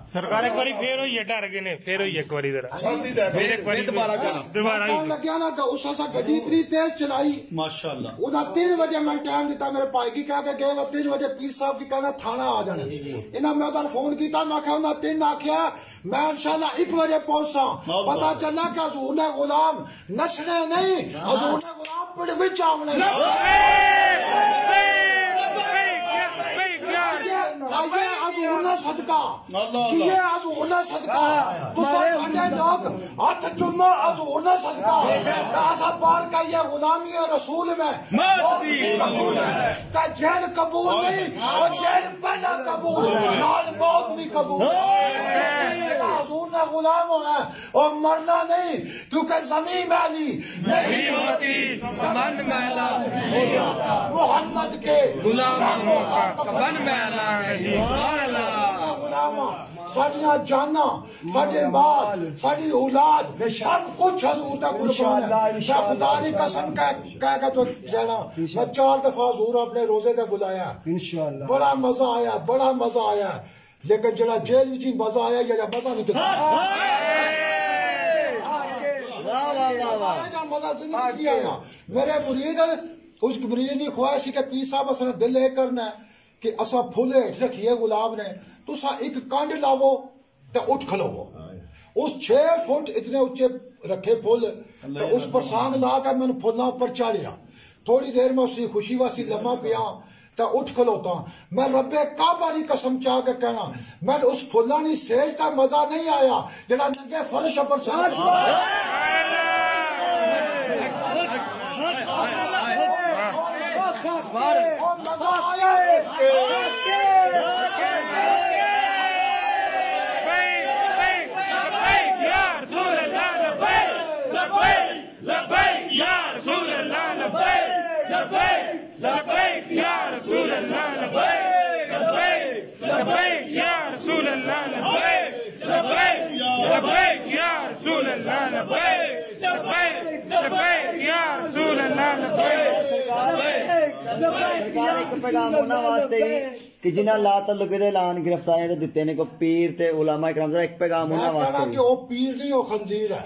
سرکار ایک باری پھر ہوئی ہے ڈر گئے نے پھر ہوئی ایک باری ذرا پھر ایک باری دوبارہ لگیا نا کہ اس اسا گڈی اتنی تیز چلائی ماشاءاللہ انہاں 3 بجے میں ٹائم دیتا میرے بھائی کی کہا کہ گئے 3 بجے پیر صاحب کی کہنا تھانہ آ جانا انہاں میں تن فون کیتا میں کہا انہاں 3 آکھیا میں انشاءاللہ 1 بجے پہنچا پتہ چلا کہ حضور نے غلام نچنے نہیں حضور نے غلام پڑ وچ آونے صدقہ جیے حضور نے صدقہ تساں ساڈے لوگ ہاتھ چومو حضور نے صدقہ اسا بار کا یہ غلامی رسول میں موت بھی قبول ہے کہ جیل قبول نہیں اور جیل پہلا قبول نال موت بھی قبول ہے حضور نے غلام ہونا ہے اور مرنا نہیں کیونکہ زمین میلی نہیں ہوتی زمان میلا نہیں ہوتا محمد کے غلاموں کا کفن میلا نہیں ہوتا ساڈیاں جانا ساڈے مال ساڈی اولاد سب کچھ حضور تک قربان ہے میں خدا کی قسم کہہ کے تو کہنا میں 4 دفعہ حضور اپنے روزے تے بلایا انشاءاللہ بڑا مزہ آیا بڑا مزہ آیا لیکن جڑا جیل وچ مزہ آیا یا مزہ نہیں مزہ زندگی آیا میرے مرید اس مرید کی خواہش کہ پیر صاحب اصل دل یہ کرنا ہے کہ اسا پھول ہیٹھ رکھیے گلاب نے تسا ایک کانڈ لاو تے اٹھ کھلو اس 6 فٹ اتنے اونچے رکھے پھول تے اس پر سانگ لا کے میں پھولاں پر چاڑیا تھوڑی دیر میں اسی خوشی واسی لمحہ پیا تے اٹھ کھلوتا میں رب کعبہ کی قسم چاہ کے کہنا میں اس پھولاں نی سیج تے مزہ نہیں آیا جڑا ننگے فرش پر سانگ مزہ آیا لبیک یا رسول اللہ لبیک لبیک لبیک یا رسول اللہ لبیک لبیک لبیک یا رسول اللہ لبیک لبیک لبیک یا رسول اللہ لبیک لبیک لبیک یا رسول اللہ لبیک پیغام ہونا واسطے کہ جنہاں لا تعلق دے اعلان گرفتاریاں تے دتے نے کو پیر تے علماء کرام دا ایک پیغام ہونا واسطے کہ او پیر نہیں او خنزیر ہے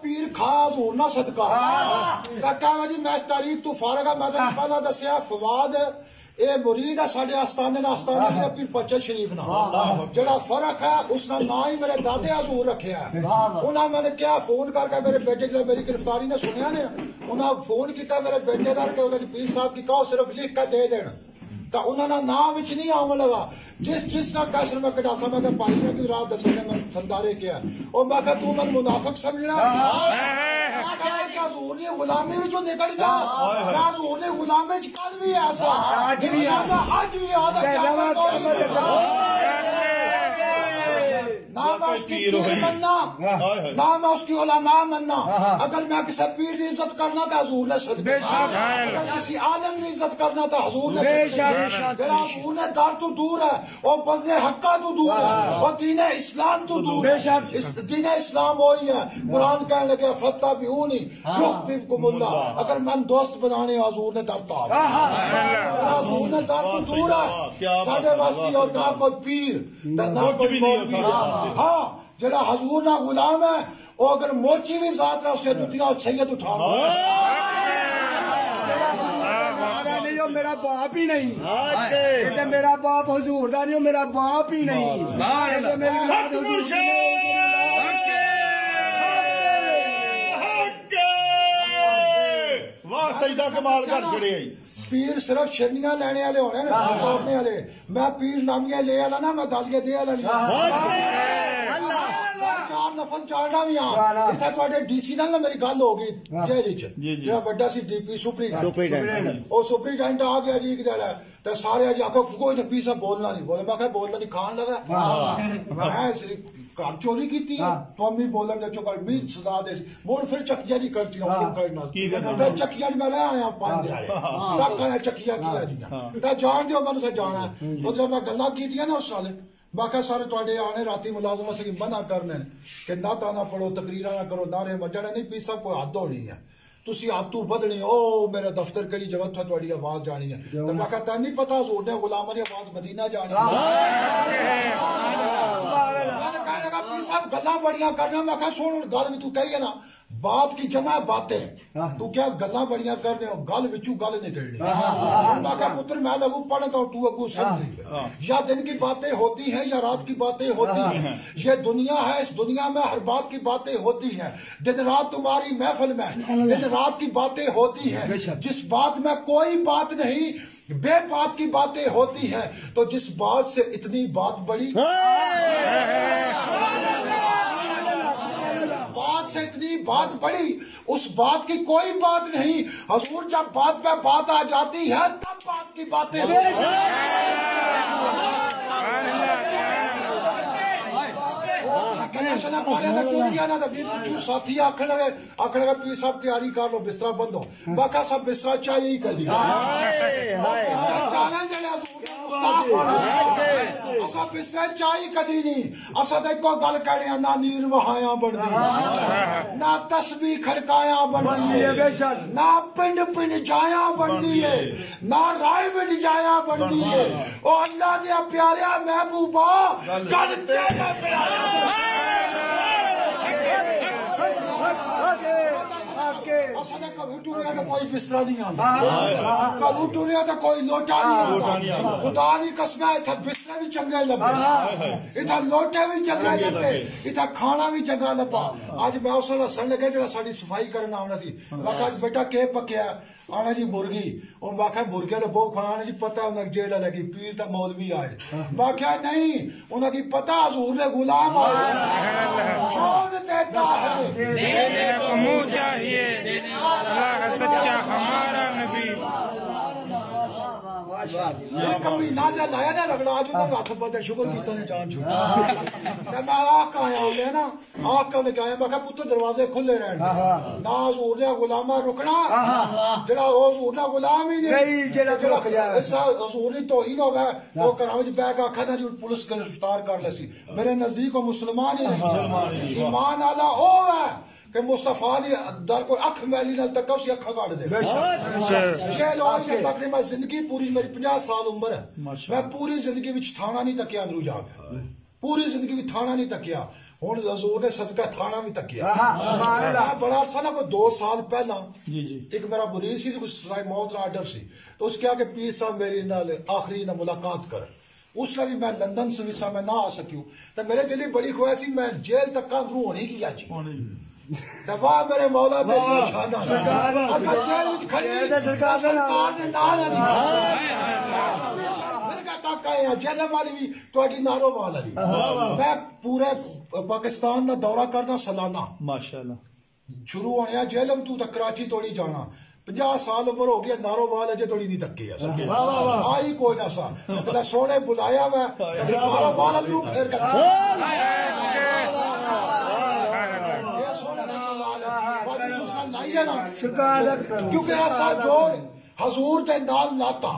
پیر خاص ہونا صدقہ کہا جی میں اس تاریخ تو فارغ ہے میں پہلا دسیا فواد اے مرید ہے ساڈے آستانے دا آستانے پیر پچل شریف نہ جڑا فرق ہے اس کا نام ہی میرے دادے حضور رکھیا ہے انہاں میں نے کیا فون کر کے میرے بیٹے جب میری گرفتاری نے سنیا نے انہاں فون کیتا میرے بیٹے دار کے انہاں پیر صاحب کی کہو صرف لکھ کے دے دین تو انہوں نے نام وچ نہیں آون لگا جس نہ کیسر میں کٹا سا میں کہ پائی نے کہ رات دسنے میں سندارے کیا اور میں کہ تو من منافق سمجھنا کہ حضور نے غلامی وچوں نکل جا میں حضور نے غلامی وچ کل بھی ایسا انشاءاللہ اج بھی آدھا قیامت نہ میں اس کی پیر مننا نہ میں اس کی علماء مننا اگر میں کسی پیر کی عزت کرنا تو حضور نے صدقہ اگر کسی عالم کی عزت کرنا تو حضور نے صدقہ جڑا حضور نے در تو دور ہے اور بزن حقہ تو دور ہے اور دین اسلام تو دور ہے دین اسلام وہی ہے قرآن کہنے لگے فتبعونی یحببکم اللہ اگر من دوست بنانے حضور نے در تو حضور نے در تو دور ہے ساڑھے واسطی اور نہ کوئی پیر نہ کوئی مولوی ہاں جڑا حضور نہ غلام ہے اور اگر موچی بھی ذات ہے اسے جتیاں سید اٹھانا میرا باپ ہی نہیں میرا باپ حضور دا نہیں میرا باپ ہی نہیں واہ سجدہ کمال کر چھڑے پیر صرف شرنیاں لینے والے ہونے توڑنے والے میں پیر نامیاں لے والا نا میں دالیاں دے والا نہیں 4 لفظ چاڑنا بھی اتنے تھوڑے ڈی سی نال میری گل ہو گئی جیل چ بڑا سی ڈی پی سپرینٹینڈنٹ وہ سپرینٹینڈنٹ آ گیا جی تو سارے جی آخو کوئی پی صاحب بولنا نہیں بولے میں بولنا نہیں کھان لگا میں گھر چوری کی تو امی بولن دے چکر می سزا دے مڑ پھر چکیا نہیں کرتی چکیا میں رہ آیا 5 دیہڑے تک آیا چکیا کیا جی جان دیو میں جانا ادھر میں گلا کی نا اس سال باقی سارے تے آنے راتی ملازمت سے منع کرنے کہ نہ تانا پڑھو تقریر نہ کرو نعرے بجنے نہیں پی سب کوئی حد ہونی ہے تسی آتو بدنی او میرے دفتر کڑی جگہ تھا تھوڑی آواز جانی ہے تو میں کہتا نہیں پتا حضور نے غلامہ نے آواز مدینہ جانی ہے میں نے کہنے لگا پیر صاحب گلاں بڑیاں کرنا میں کہا سن گل بھی تو کہی ہے نا بات کی جمع باتیں تو کیا گلاں بڑیاں کرنے ہو گل وچوں گل نکلنی میں کہا پتر میں لگوں پڑھتا ہوں تو اگوں سمجھ یا دن کی باتیں ہوتی ہیں یا رات کی باتیں ہوتی ہیں یہ دنیا ہے اس دنیا میں ہر بات کی باتیں ہوتی ہیں دن رات تمہاری محفل میں دن رات کی باتیں ہوتی ہیں جس بات میں کوئی بات نہیں بے بات کی باتیں ہوتی ہیں تو جس بات سے اتنی بات بڑی بات سے اتنی بات بڑی اس بات کی کوئی بات نہیں حضور جب بات پہ بات آ جاتی ہے تب بات کی باتیں ساتھی آخر لگے پیر صاحب تیاری کر لو بستر بند ہو باقا صاحب بستر چاہیے ہی کر دیا اصا بستر چاہیے کدی نہیں اصا تو ایک گل کہنے نہ نیر وہایا بنتی نہ تسبیح کھڑکایا بنتی ہے نہ پنڈ پنڈ جایا بنتی ہے نہ رائے ونڈ جایا بنتی ہے او اللہ دیا پیاریا محبوبا گل تیرا پیارا کبھی ٹوریا تو کوئی بستر نہیں آتا کبھی ٹوریا تو کوئی لوٹا نہیں آتا خدا دی قسم ہے اتنا بستر بھی چنگے لبے اتنا لوٹے بھی چنگے لبے اتنا کھانا بھی چنگا لبا آج میں اس وقت سن لگے جڑا ساری صفائی کرنا آنا سی واقعا بیٹا کہ پکیا آنا جی مرغی اور واقعا مرغے تو بہت کھانا جی پتہ انہیں جیل لگی پیر تا مولوی آئے واقعا نہیں انہیں کی پتہ حضور نے غلام آئے کون دیتا ہے دینے کو منہ چاہیے اللہ سچا ہمارا نبی کبھی نہ جا لایا نہ رگڑا آج انہوں نے ہاتھ پتے شکر کیتا نے جان چھوڑا میں آقا آیا ہوں لے نا آقا نے کہا میں کہا پتر دروازے کھلے رہنے نہ حضور نے غلامہ رکنا جڑا حضور نے غلام ہی نہیں حضور نے توہین ہو گئے وہ کرامج بیگ آکھا تھا جو پولیس گرفتار کر لے سی میرے نزدیک وہ مسلمان ہی نہیں ایمان آلہ ہو ہے کہ مصطفیٰ دی در کوئی اکھ میلی نال تک اسی اکھا کاٹ دے چھ لوگ یہ تقریبا زندگی پوری میری 50 سال عمر ہے میں پوری زندگی وچ تھانا نہیں تکیا اندرو جا کے پوری زندگی وچ تھانا نہیں تکیا ہن حضور نے صدقہ تھانا بھی تکیا بڑا عرصہ نا کوئی 2 سال پہلا ایک میرا مریض سی کچھ سزائے موت کا آرڈر سی تو اس کیا کہ پیر صاحب میری نال آخری نہ ملاقات کر اس لیے بھی میں لندن سے بھی میں نہ آ سکیوں تو میرے دلی بڑی خواہش سی میں جیل تک اندرو ہونی کی جی واہ میرے مولا میری نشانہ اکھا جیل وچ کھڑی سرکار نے نال علی پھر کہتا کہے جہلم والی بھی تہاڈی نارو وال علی میں پورے پاکستان دا دورہ کرنا سالانہ ماشاءاللہ شروع ہونے جہلم تو تک کراچی توڑی جانا 50 سال عمر ہو گیا نارو وال اجے توڑی نہیں تکی ہے آئی کوئی نہ سا اتنا سونے بلایا میں نارو وال ادھر پھر کیونکہ ایسا جوڑ حضور تے نال لاتا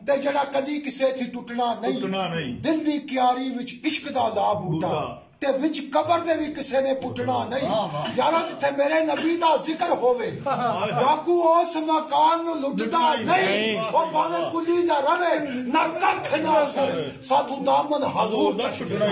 تے جڑا کدی کسے تھی ٹوٹنا نہیں دل دی کیاری وچ عشق دا لا بوٹا تے وچ قبر دے بھی کسے نے پٹنا نہیں یارا جتھے میرے نبی دا ذکر ہووے ڈاکو اس مکان نو لٹدا نہیں او باویں کلی دا رہے نہ ککھ نہ سر ساتھو دامن حضور دا چھٹنا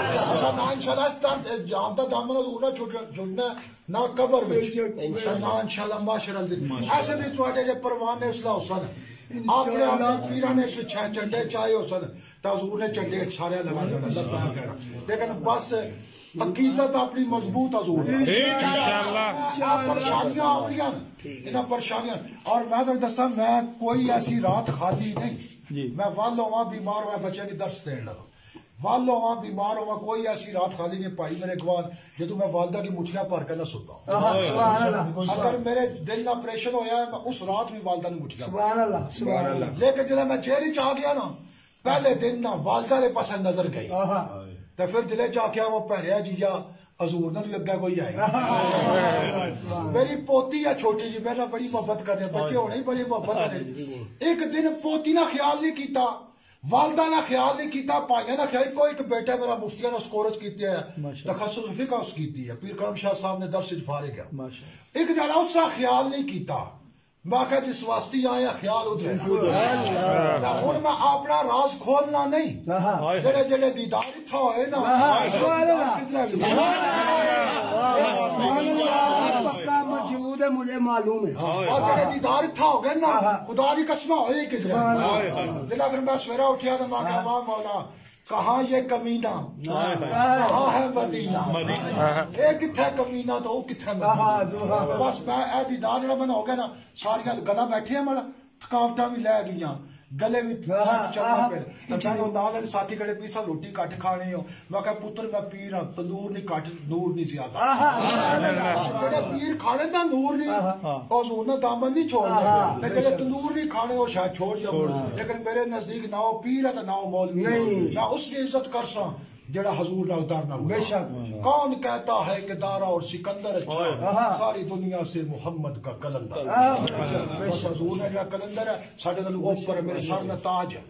ایسا نہ انشاءاللہ جان دا دامن حضور دا چھٹنا نہ قبر وچ انشاءاللہ انشاءاللہ معاشر دن ایسے بھی تواڈے دے پروانے اصلاح حسن آکڑے اپنے پیراں نے پچھے چنڈے چائے حسن حضور نے چنڈے سارے لگا دینا لبیک کہنا لیکن بس عقیدت اپنی مضبوط حضور پریشانیاں آ رہی ہیں انہاں پریشانیاں اور میں تو دساں میں کوئی ایسی رات خالی نہیں میں والوں وہاں بیمار ہوا بچے کی درس دین لگا والوں وہاں بیمار ہوا کوئی ایسی رات خالی نہیں پائی میرے گوان جدو میں والدہ کی مٹھیاں پار کے نہ ستا اگر میرے دل نہ آپریشن ہویا ہے میں اس رات بھی والدہ کی مٹھیاں لیکن جب میں جیل چاہ گیا نا پہلے دن نہ والدہ نے پاس نظر گئی تو پھر دلے چاہ کیا وہ پہنیا جی یا حضور نے بھی اگے کوئی آئے میری پوتی یا چھوٹی جی میرا بڑی محبت کرنے بچے ہونے ہی بڑی محبت کرنے ایک دن پوتی نہ خیال نہیں کیتا والدہ نے خیال نہیں کیتا، پائیاں نے خیال کوئی ایک بیٹا میرا مفتیہ نے اس کورس کیتی ہے، تخصص فقہ اس کیتی ہے، پیر کرم شاہ صاحب نے درس فارغ ہے، ایک جڑا اس کا خیال نہیں کیتا، باقی جس واسطے آیا خیال ادھر ہوں میں اپنا راز کھولنا نہیں، جڑے جڑے دیدار اتھا ہوئے نا پکا موجود ہے، مجھے معلوم ہے، اور جڑے دیدار اتھا ہو گئے نا خدا دی قسم ہوئی کس دلا پھر میں سویرا اٹھیا تو میں کہا ماں مولا کہاں یہ کمینہ کہاں ہے مدینہ، ایک کتھا کمینہ تو وہ کتھا مدینہ، بس میں اے دیدار جڑا میں ہو گیا نا ساریا گلا بیٹھے ہیں مڑا تھکاوٹاں بھی لے گئیاں گلے بھی چلنا پھر میں نال ساتھی کڑے پیسا روٹی کٹ کھانے ہو، میں کہا پتر میں پیر ہاں تندور نہیں کٹ نور نہیں زیادہ، جڑے پیر کھانے دا نور نہیں حضور نے دامن نہیں چھوڑنا، جڑے تندور نہیں کھانے وہ شاید چھوڑ جاؤ، لیکن میرے نزدیک نہ وہ پیر ہے تو نہ وہ مولوی، میں اس کی عزت کر سا جڑا حضور نہ اتارنا ہوا، کون کہتا ہے کہ دارا اور سکندر اچھا، ساری دنیا سے محمد کا کلندر، حضور نے جڑا کلندر ہے ساڈے نال اوپر میرے سر میں تاج ہے۔